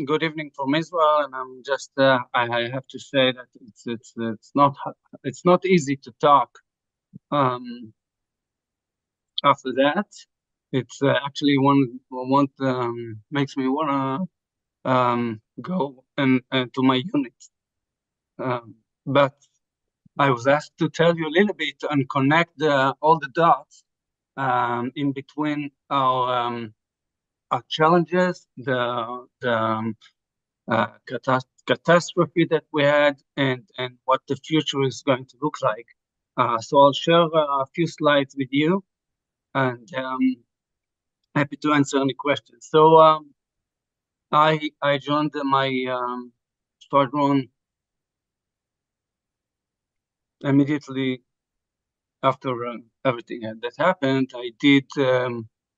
Good evening from Israel, and I'm just I have to say that it's not easy to talk um, after that. It's actually one makes me wanna go and to my unit. But I was asked to tell you a little bit and connect all the dots in between our challenges, the catastrophe that we had, and what the future is going to look like. So I'll share a few slides with you, and happy to answer any questions. So I joined my squadron immediately after everything that happened. I did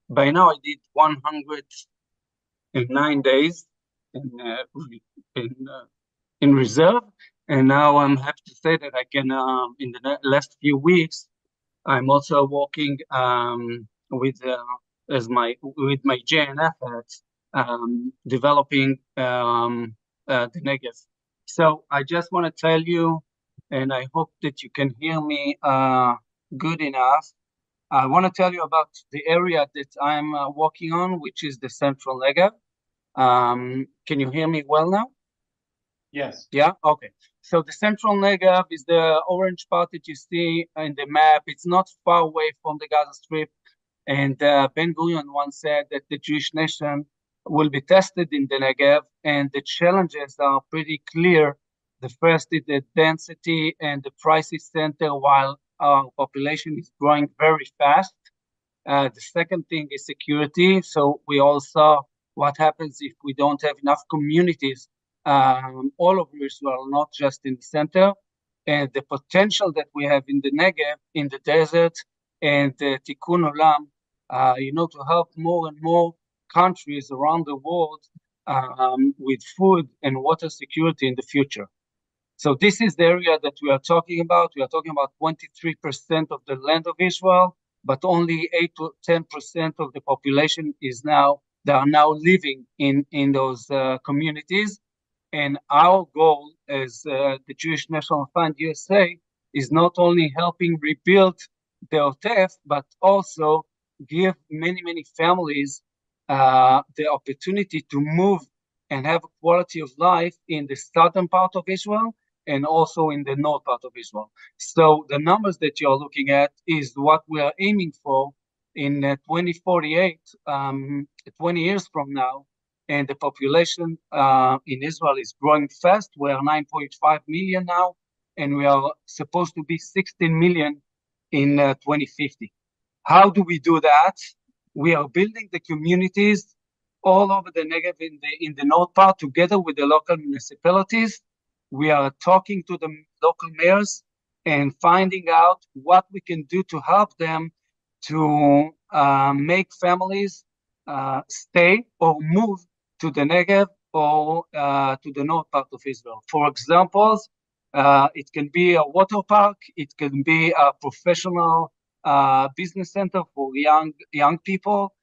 by now I did 109 days in in in reserve. And now I'm happy to say that I can, in the last few weeks, I'm also working with my JNF at developing the Negev. So I just want to tell you, and I hope that you can hear me good enough. I want to tell you about the area that I'm working on, which is the Central Negev. Can you hear me well now? Yes. Yeah, okay. So the Central Negev is the orange part that you see in the map. It's not far away from the Gaza Strip. And Ben-Gurion once said that the Jewish nation will be tested in the Negev, and the challenges are pretty clear. The first is the density and the crisis center, while our population is growing very fast. The second thing is security. So we all saw what happens if we don't have enough communities all over Israel, not just in the center. And the potential that we have in the Negev, in the desert, and Tikkun Olam, to help more and more countries around the world with food and water security in the future. So this is the area that we are talking about. We are talking about 23% of the land of Israel, but only 8 to 10% of the population they are now living in those communities. And our goal as the Jewish National Fund USA is not only helping rebuild the Otef, but also give many, many families the opportunity to move and have a quality of life in the southern part of Israel and also in the north part of Israel. So the numbers that you're looking at is what we are aiming for in 2048, 20 years from now. And the population in Israel is growing fast. We are 9.5 million now, and we are supposed to be 16 million in 2050. How do we do that? We are building the communities all over the Negev in the north part together with the local municipalities. We are talking to the local mayors and finding out what we can do to help them to make families stay or move to the Negev or to the north part of Israel. For examples, it can be a water park, it can be a professional business center for young people.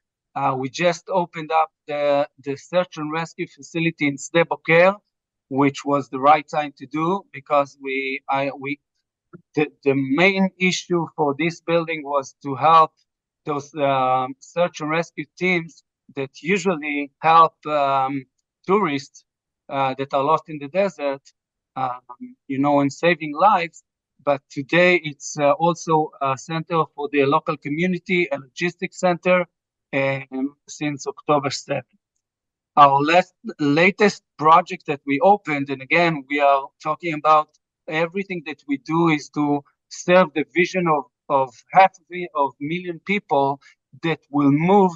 We just opened up the search and rescue facility in Sde Boker, which was the right time to do because the main issue for this building was to help those search and rescue teams that usually help tourists that are lost in the desert, in saving lives. But today it's also a center for the local community, a logistics center, since October 2nd. Our latest project that we opened, and again, we are talking about everything that we do is to serve the vision of half of million people that will move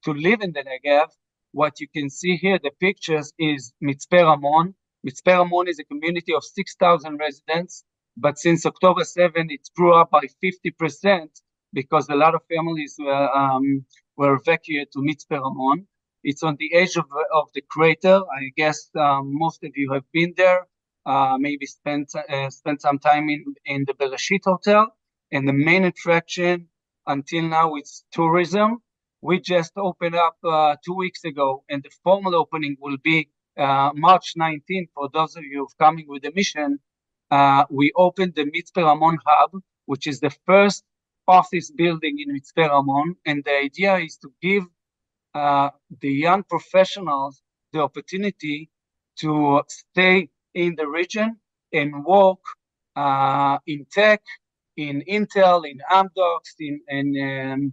to live in the Negev. What you can see here, the pictures, is Mitzpe Ramon. Mitzpe Ramon is a community of 6,000 residents, but since October 7, it grew up by 50% because a lot of families were evacuated to Mitzpe Ramon. It's on the edge of the crater. I guess most of you have been there, maybe spent some time in the Bereshit Hotel. And the main attraction until now is tourism. We just opened up 2 weeks ago, and the formal opening will be March 19th, for those of you coming with the mission, we opened the Mitzpe Ramon Hub, which is the first office building in Mitzpe Ramon. And the idea is to give the young professionals the opportunity to stay in the region and work in tech, in Intel, in Amdocs, in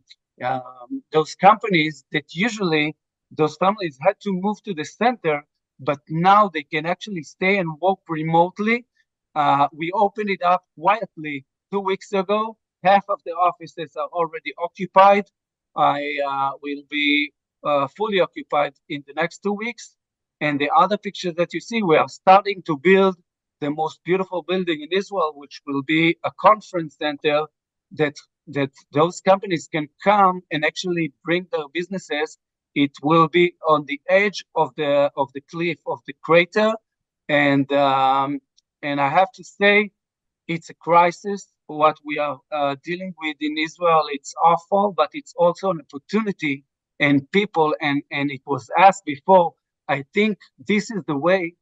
those companies that usually those families had to move to the center, but now they can actually stay and work remotely. We opened it up quietly 2 weeks ago. Half of the offices are already occupied. I will be fully occupied in the next 2 weeks. And the other picture that you see, we are starting to build the most beautiful building in Israel, which will be a conference center that those companies can come and actually bring their businesses. It will be on the edge of the cliff of the crater, and I have to say, it's a crisis. What we are dealing with in Israel, it's awful, but it's also an opportunity. And people, and it was asked before, I think this is the way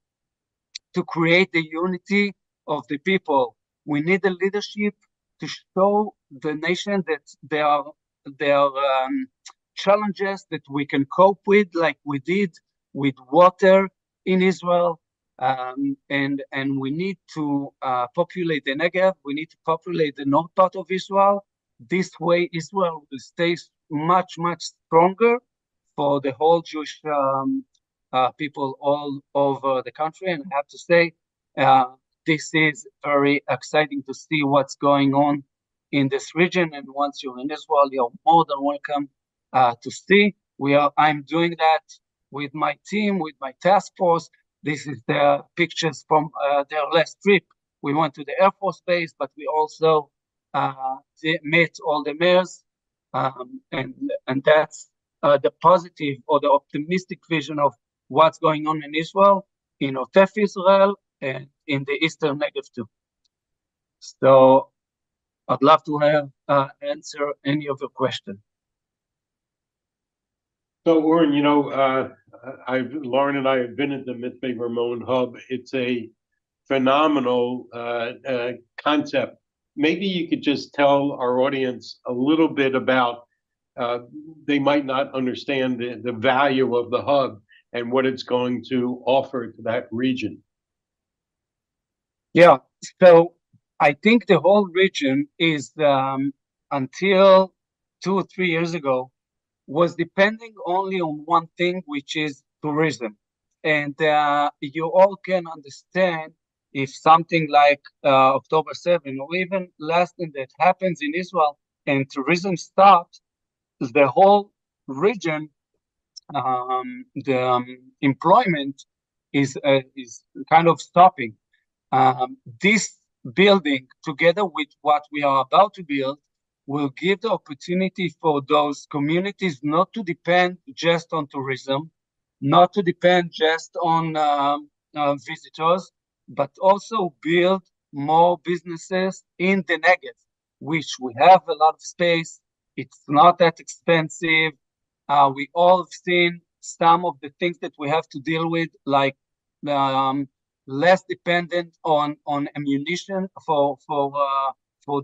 to create the unity of the people. We need a leadership to show the nation that there are challenges that we can cope with, like we did with water in Israel. And we need to populate the Negev. We need to populate the north part of Israel. This way, Israel will stay much, much stronger for the whole Jewish people all over the country. And I have to say, this is very exciting to see what's going on in this region. And once you're in Israel, you're more than welcome to see. I'm doing that with my team, with my task force. This is the pictures from their last trip. We went to the Air Force Base, but we also met all the mayors, and that's the positive or the optimistic vision of what's going on in Israel, in Otef Israel, and in the Eastern Negev too. So I'd love to have answer any of your questions. So, Oren, Lauren and I have been at the Mitzpe Ramon Hub. It's a phenomenal concept. Maybe you could just tell our audience a little bit about, they might not understand the value of the hub and what it's going to offer to that region. Yeah, so I think the whole region is, until 2 or 3 years ago, was depending only on one thing, which is tourism. And you all can understand if something like October 7 or even less than that happens in Israel and tourism stops, the whole region, the employment is kind of stopping. This building, together with what we are about to build, will give the opportunity for those communities not to depend just on tourism, not to depend just on visitors, but also build more businesses in the Negev, which we have a lot of space. It's not that expensive. We all have seen some of the things that we have to deal with, like less dependent on ammunition for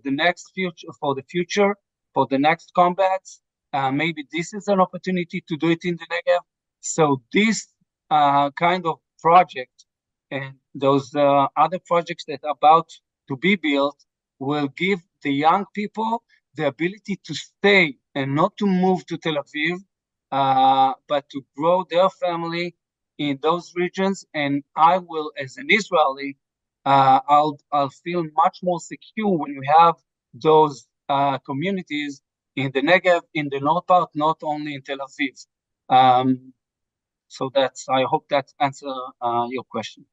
the next future, for the next combats. Maybe this is an opportunity to do it in the Negev. So this kind of project and those other projects that are about to be built will give the young people the ability to stay and not to move to Tel Aviv, but to grow their family in those regions. And I will, as an Israeli, I'll feel much more secure when we have those communities in the Negev, in the north part, not only in Tel Aviv. So I hope that answers your question.